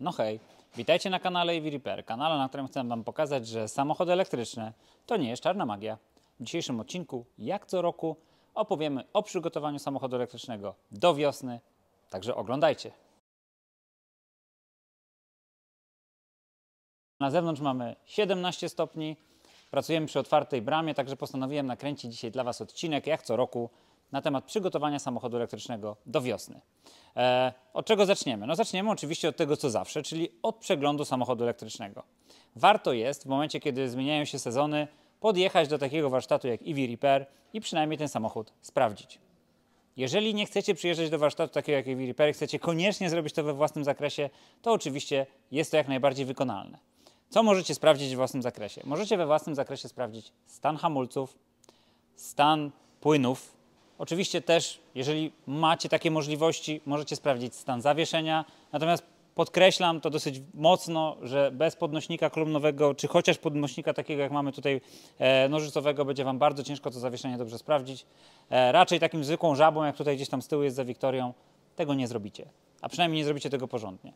No hej, witajcie na kanale EV Repair, kanale, na którym chcę Wam pokazać, że samochody elektryczne to nie jest czarna magia. W dzisiejszym odcinku, jak co roku, opowiemy o przygotowaniu samochodu elektrycznego do wiosny, także oglądajcie. Na zewnątrz mamy 17 stopni, pracujemy przy otwartej bramie, także postanowiłem nakręcić dzisiaj dla Was odcinek, jak co roku, na temat przygotowania samochodu elektrycznego do wiosny. Od czego zaczniemy? No zaczniemy oczywiście od tego, co zawsze, czyli od przeglądu samochodu elektrycznego. Warto jest w momencie, kiedy zmieniają się sezony, podjechać do takiego warsztatu jak EV Repair i przynajmniej ten samochód sprawdzić. Jeżeli nie chcecie przyjeżdżać do warsztatu takiego jak EV Repair, chcecie koniecznie zrobić to we własnym zakresie, to oczywiście jest to jak najbardziej wykonalne. Co możecie sprawdzić we własnym zakresie? Możecie we własnym zakresie sprawdzić stan hamulców, stan płynów. Oczywiście też, jeżeli macie takie możliwości, możecie sprawdzić stan zawieszenia. Natomiast podkreślam to dosyć mocno, że bez podnośnika kolumnowego, czy chociaż podnośnika takiego jak mamy tutaj nożycowego, będzie Wam bardzo ciężko to zawieszenie dobrze sprawdzić. Raczej takim zwykłą żabą, jak tutaj gdzieś tam z tyłu jest za Wiktorią, tego nie zrobicie. A przynajmniej nie zrobicie tego porządnie.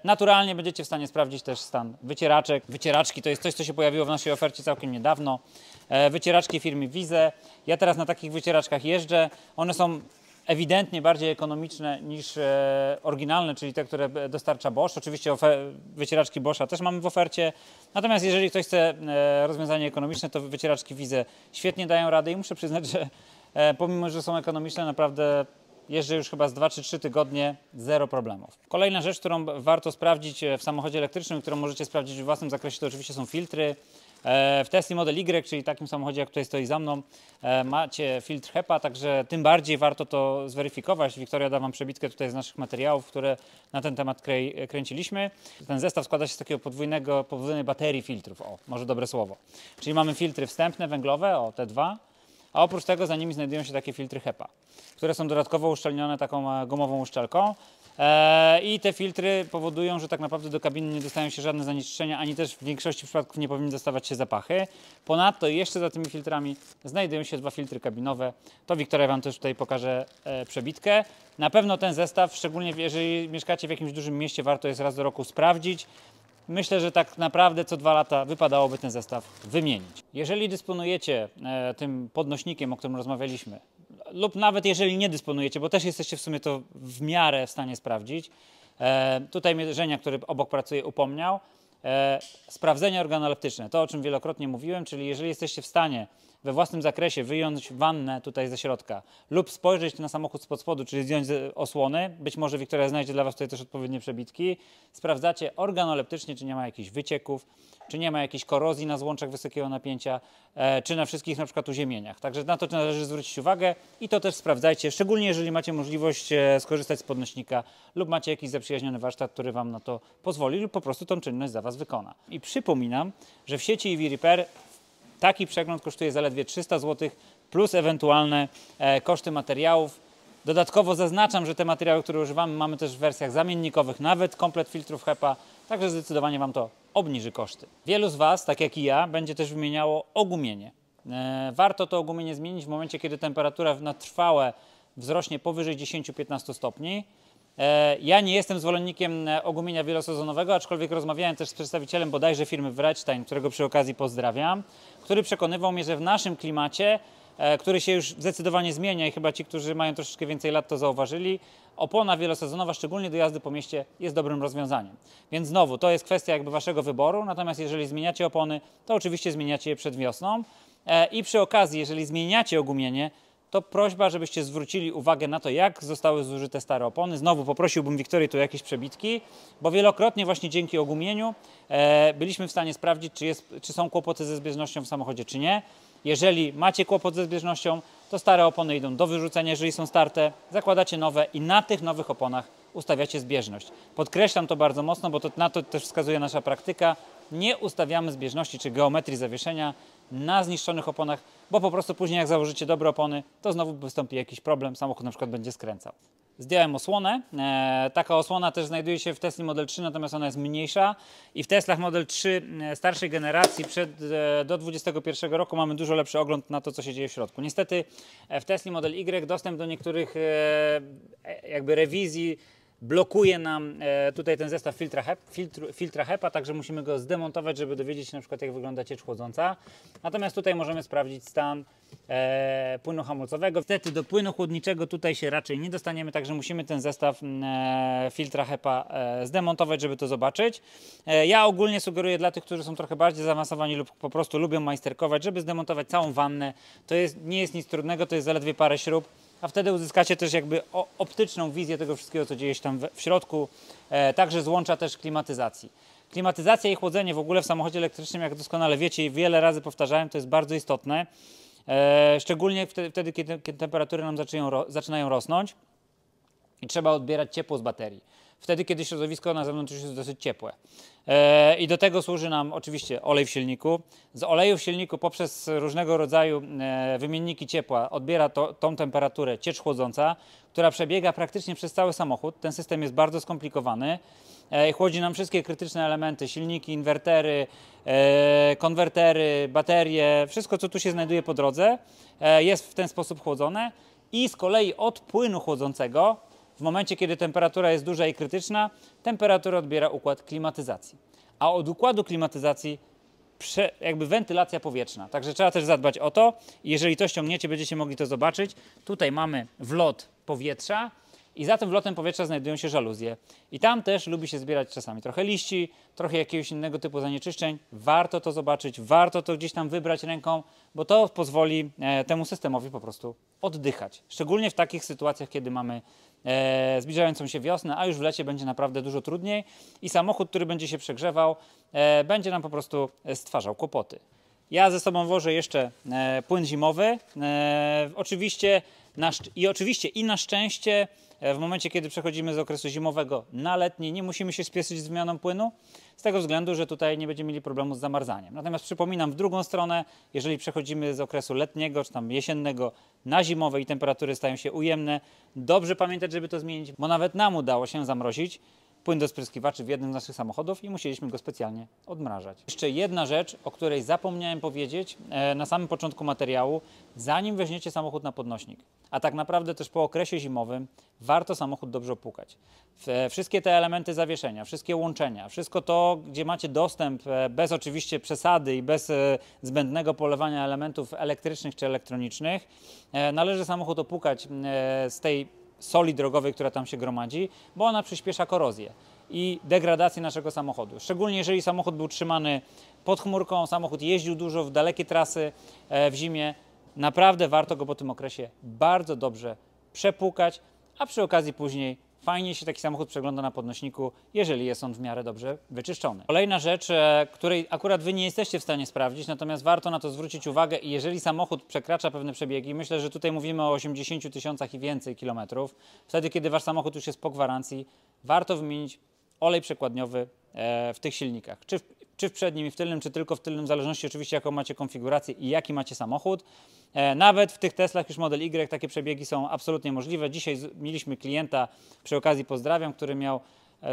Naturalnie będziecie w stanie sprawdzić też stan wycieraczek. Wycieraczki to jest coś, co się pojawiło w naszej ofercie całkiem niedawno. Wycieraczki firmy Wize. Ja teraz na takich wycieraczkach jeżdżę. One są ewidentnie bardziej ekonomiczne niż oryginalne, czyli te, które dostarcza Bosch. Oczywiście wycieraczki Boscha też mamy w ofercie. Natomiast jeżeli ktoś chce rozwiązanie ekonomiczne, to wycieraczki Wize świetnie dają radę i muszę przyznać, że pomimo, że są ekonomiczne, naprawdę jeżdżę już chyba z 2 czy 3 tygodnie, zero problemów. Kolejna rzecz, którą warto sprawdzić w samochodzie elektrycznym, którą możecie sprawdzić w własnym zakresie, to oczywiście są filtry. W Tesla Model Y, czyli takim samochodzie, jak tutaj stoi za mną, macie filtr HEPA, także tym bardziej warto to zweryfikować. Wiktoria da Wam przebitkę tutaj z naszych materiałów, które na ten temat kręciliśmy. Ten zestaw składa się z takiego podwójnej baterii filtrów, o, może dobre słowo. Czyli mamy filtry wstępne, węglowe, o, te dwa, a oprócz tego za nimi znajdują się takie filtry HEPA, które są dodatkowo uszczelnione taką gumową uszczelką. I te filtry powodują, że tak naprawdę do kabiny nie dostają się żadne zanieczyszczenia, ani też w większości przypadków nie powinny dostawać się zapachy. Ponadto jeszcze za tymi filtrami znajdują się 2 filtry kabinowe. To Wiktoria Wam też tutaj pokaże przebitkę. Na pewno ten zestaw, szczególnie jeżeli mieszkacie w jakimś dużym mieście, warto jest raz do roku sprawdzić. Myślę, że tak naprawdę co 2 lata wypadałoby ten zestaw wymienić. Jeżeli dysponujecie tym podnośnikiem, o którym rozmawialiśmy, lub nawet jeżeli nie dysponujecie, bo też jesteście w sumie to w miarę w stanie sprawdzić, tutaj mnie Żenia, który obok pracuje, upomniał, sprawdzenie organoleptyczne, to o czym wielokrotnie mówiłem, czyli jeżeli jesteście w stanie we własnym zakresie wyjąć wannę tutaj ze środka lub spojrzeć na samochód spod spodu, czyli zdjąć osłony, być może Wiktoria znajdzie dla Was tutaj też odpowiednie przebitki, sprawdzacie organoleptycznie, czy nie ma jakichś wycieków, czy nie ma jakiejś korozji na złączach wysokiego napięcia, czy na wszystkich na przykład uziemieniach. Także na to należy zwrócić uwagę i to też sprawdzajcie, szczególnie jeżeli macie możliwość skorzystać z podnośnika lub macie jakiś zaprzyjaźniony warsztat, który Wam na to pozwoli lub po prostu tą czynność za Was wykona. I przypominam, że w sieci EV Repair taki przegląd kosztuje zaledwie 300 zł plus ewentualne koszty materiałów. Dodatkowo zaznaczam, że te materiały, które używamy, mamy też w wersjach zamiennikowych, nawet komplet filtrów HEPA, także zdecydowanie Wam to obniży koszty. Wielu z Was, tak jak i ja, będzie też wymieniało ogumienie. Warto to ogumienie zmienić w momencie, kiedy temperatura na trwałe wzrośnie powyżej 10-15 stopni. Ja nie jestem zwolennikiem ogumienia wielosezonowego, aczkolwiek rozmawiałem też z przedstawicielem bodajże firmy Wrightstein, którego przy okazji pozdrawiam, który przekonywał mnie, że w naszym klimacie, który się już zdecydowanie zmienia i chyba ci, którzy mają troszeczkę więcej lat, to zauważyli, opona wielosezonowa, szczególnie do jazdy po mieście, jest dobrym rozwiązaniem. Więc znowu, to jest kwestia jakby Waszego wyboru, natomiast jeżeli zmieniacie opony, to oczywiście zmieniacie je przed wiosną i przy okazji, jeżeli zmieniacie ogumienie, to prośba, żebyście zwrócili uwagę na to, jak zostały zużyte stare opony. Znowu poprosiłbym Wiktorię tu jakieś przebitki, bo wielokrotnie właśnie dzięki ogumieniu byliśmy w stanie sprawdzić, czy są kłopoty ze zbieżnością w samochodzie, czy nie. Jeżeli macie kłopot ze zbieżnością, to stare opony idą do wyrzucenia, jeżeli są starte, zakładacie nowe i na tych nowych oponach ustawiacie zbieżność. Podkreślam to bardzo mocno, bo na to też wskazuje nasza praktyka. Nie ustawiamy zbieżności czy geometrii zawieszenia na zniszczonych oponach, bo po prostu później jak założycie dobre opony, to znowu wystąpi jakiś problem, samochód na przykład będzie skręcał. Zdjąłem osłonę. Taka osłona też znajduje się w Tesla Model 3, natomiast ona jest mniejsza i w Teslach Model 3 starszej generacji do 2021 roku mamy dużo lepszy ogląd na to, co się dzieje w środku. Niestety w Tesla Model Y dostęp do niektórych jakby rewizji blokuje nam tutaj ten zestaw filtra HEPA, także musimy go zdemontować, żeby dowiedzieć się na przykład, jak wygląda ciecz chłodząca. Natomiast tutaj możemy sprawdzić stan płynu hamulcowego. Niestety do płynu chłodniczego tutaj się raczej nie dostaniemy, także musimy ten zestaw filtra HEPA zdemontować, żeby to zobaczyć. Ja ogólnie sugeruję dla tych, którzy są trochę bardziej zaawansowani lub po prostu lubią majsterkować, żeby zdemontować całą wannę. Nie jest nic trudnego, to jest zaledwie parę śrub, a wtedy uzyskacie też jakby optyczną wizję tego wszystkiego, co dzieje się tam w środku, także złącza też klimatyzacji. Klimatyzacja i chłodzenie w ogóle w samochodzie elektrycznym, jak doskonale wiecie i wiele razy powtarzałem, to jest bardzo istotne, szczególnie wtedy, kiedy temperatury nam zaczynają rosnąć i trzeba odbierać ciepło z baterii. Wtedy, kiedy środowisko na zewnątrz już jest dosyć ciepłe. I do tego służy nam oczywiście olej w silniku. Z oleju w silniku poprzez różnego rodzaju wymienniki ciepła odbiera tą temperaturę ciecz chłodząca, która przebiega praktycznie przez cały samochód. Ten system jest bardzo skomplikowany. Chłodzi nam wszystkie krytyczne elementy, silniki, inwertery, konwertery, baterie, wszystko co tu się znajduje po drodze jest w ten sposób chłodzone i z kolei od płynu chłodzącego w momencie, kiedy temperatura jest duża i krytyczna, temperaturę odbiera układ klimatyzacji. A od układu klimatyzacji jakby wentylacja powietrzna. Także trzeba też zadbać o to. Jeżeli to ściągniecie, będziecie mogli to zobaczyć. Tutaj mamy wlot powietrza i za tym wlotem powietrza znajdują się żaluzje. I tam też lubi się zbierać czasami trochę liści, trochę jakiegoś innego typu zanieczyszczeń. Warto to zobaczyć, warto to gdzieś tam wybrać ręką, bo to pozwoli temu systemowi po prostu oddychać. Szczególnie w takich sytuacjach, kiedy mamy zbliżającą się wiosnę, a już w lecie będzie naprawdę dużo trudniej i samochód, który będzie się przegrzewał, będzie nam po prostu stwarzał kłopoty. Ja ze sobą wożę jeszcze płyn zimowy. Oczywiście i na szczęście w momencie, kiedy przechodzimy z okresu zimowego na letni, nie musimy się spieszyć z zmianą płynu, z tego względu, że tutaj nie będziemy mieli problemu z zamarzaniem. Natomiast przypominam, w drugą stronę, jeżeli przechodzimy z okresu letniego czy tam jesiennego na zimowe i temperatury stają się ujemne, dobrze pamiętać, żeby to zmienić, bo nawet nam udało się zamrozić płyn do spryskiwaczy w jednym z naszych samochodów i musieliśmy go specjalnie odmrażać. Jeszcze jedna rzecz, o której zapomniałem powiedzieć na samym początku materiału, zanim weźmiecie samochód na podnośnik, a tak naprawdę też po okresie zimowym, warto samochód dobrze opłukać. Wszystkie te elementy zawieszenia, wszystkie łączenia, wszystko to, gdzie macie dostęp bez oczywiście przesady i bez zbędnego polewania elementów elektrycznych czy elektronicznych, należy samochód opłukać z tej soli drogowej, która tam się gromadzi, bo ona przyspiesza korozję i degradację naszego samochodu. Szczególnie jeżeli samochód był trzymany pod chmurką, samochód jeździł dużo w dalekie trasy w zimie, naprawdę warto go po tym okresie bardzo dobrze przepłukać, a przy okazji później fajnie się taki samochód przegląda na podnośniku, jeżeli jest on w miarę dobrze wyczyszczony. Kolejna rzecz, której akurat Wy nie jesteście w stanie sprawdzić, natomiast warto na to zwrócić uwagę i jeżeli samochód przekracza pewne przebiegi, myślę, że tutaj mówimy o 80 tysiącach i więcej kilometrów, wtedy kiedy Wasz samochód już jest po gwarancji, warto wymienić olej przekładniowy w tych silnikach. Czy w przednim i w tylnym, czy tylko w tylnym, w zależności oczywiście jaką macie konfigurację i jaki macie samochód. Nawet w tych Teslach już Model Y takie przebiegi są absolutnie możliwe. Dzisiaj mieliśmy klienta, przy okazji pozdrawiam, który miał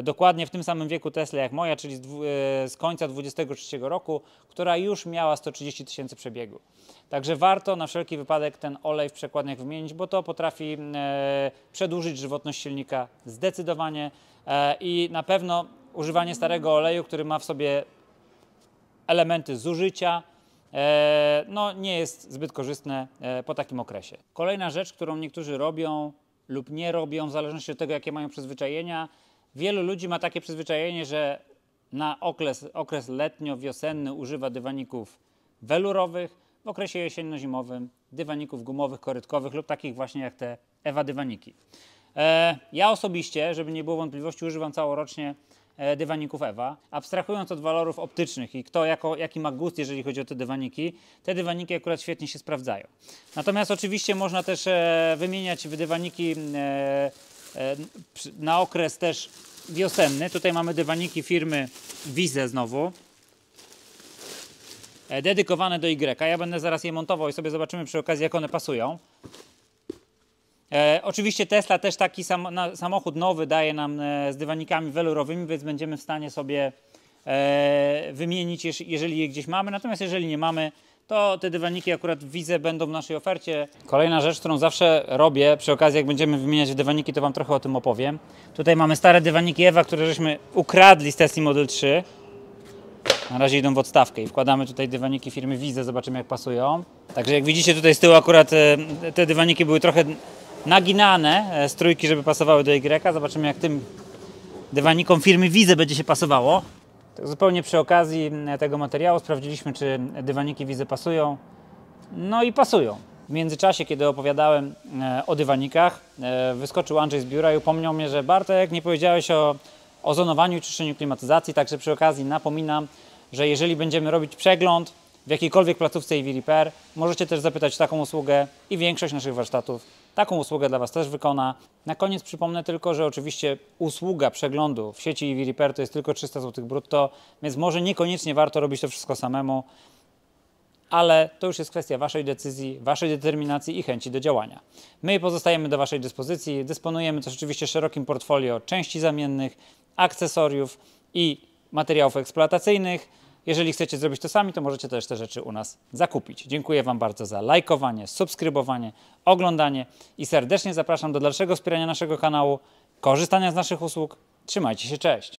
dokładnie w tym samym wieku Tesla jak moja, czyli z końca 23 roku, która już miała 130 tysięcy przebiegu. Także warto na wszelki wypadek ten olej w przekładniach wymienić, bo to potrafi przedłużyć żywotność silnika zdecydowanie i na pewno używanie starego oleju, który ma w sobie elementy zużycia, no nie jest zbyt korzystne po takim okresie. Kolejna rzecz, którą niektórzy robią lub nie robią, w zależności od tego, jakie mają przyzwyczajenia. Wielu ludzi ma takie przyzwyczajenie, że na okres letnio-wiosenny używa dywaników welurowych, w okresie jesienno-zimowym dywaników gumowych, korytkowych lub takich właśnie jak te Ewa dywaniki. Ja osobiście, żeby nie było wątpliwości, używam całorocznie dywaników Ewa. Abstrahując od walorów optycznych i kto jaki ma gust, jeżeli chodzi o te dywaniki akurat świetnie się sprawdzają. Natomiast oczywiście można też wymieniać dywaniki na okres też wiosenny. Tutaj mamy dywaniki firmy Wize znowu, dedykowane do Y. Ja będę zaraz je montował i sobie zobaczymy przy okazji, jak one pasują. Oczywiście Tesla też taki samochód nowy daje nam z dywanikami welurowymi, więc będziemy w stanie sobie wymienić, jeżeli je gdzieś mamy. Natomiast jeżeli nie mamy, to te dywaniki akurat w Wize będą w naszej ofercie. Kolejna rzecz, którą zawsze robię, przy okazji jak będziemy wymieniać dywaniki, to Wam trochę o tym opowiem. Tutaj mamy stare dywaniki Ewa, które żeśmy ukradli z Tesla Model 3. Na razie idą w odstawkę i wkładamy tutaj dywaniki firmy Wize, zobaczymy jak pasują. Także jak widzicie tutaj z tyłu akurat te dywaniki były trochę naginane z trójki, żeby pasowały do Y. Zobaczymy jak tym dywanikom firmy Wize będzie się pasowało. Tak zupełnie przy okazji tego materiału sprawdziliśmy, czy dywaniki Wize pasują. No i pasują. W międzyczasie, kiedy opowiadałem o dywanikach, wyskoczył Andrzej z biura i upomniał mnie, że Bartek, nie powiedziałeś o ozonowaniu i czyszczeniu klimatyzacji, także przy okazji napominam, że jeżeli będziemy robić przegląd w jakiejkolwiek placówce EV Repair, możecie też zapytać taką usługę i większość naszych warsztatów taką usługę dla Was też wykona. Na koniec przypomnę tylko, że oczywiście usługa przeglądu w sieci EV Repair to jest tylko 300 zł brutto, więc może niekoniecznie warto robić to wszystko samemu, ale to już jest kwestia Waszej decyzji, Waszej determinacji i chęci do działania. My pozostajemy do Waszej dyspozycji, dysponujemy też oczywiście szerokim portfolio części zamiennych, akcesoriów i materiałów eksploatacyjnych. Jeżeli chcecie zrobić to sami, to możecie też te rzeczy u nas zakupić. Dziękuję Wam bardzo za lajkowanie, subskrybowanie, oglądanie i serdecznie zapraszam do dalszego wspierania naszego kanału, korzystania z naszych usług. Trzymajcie się, cześć!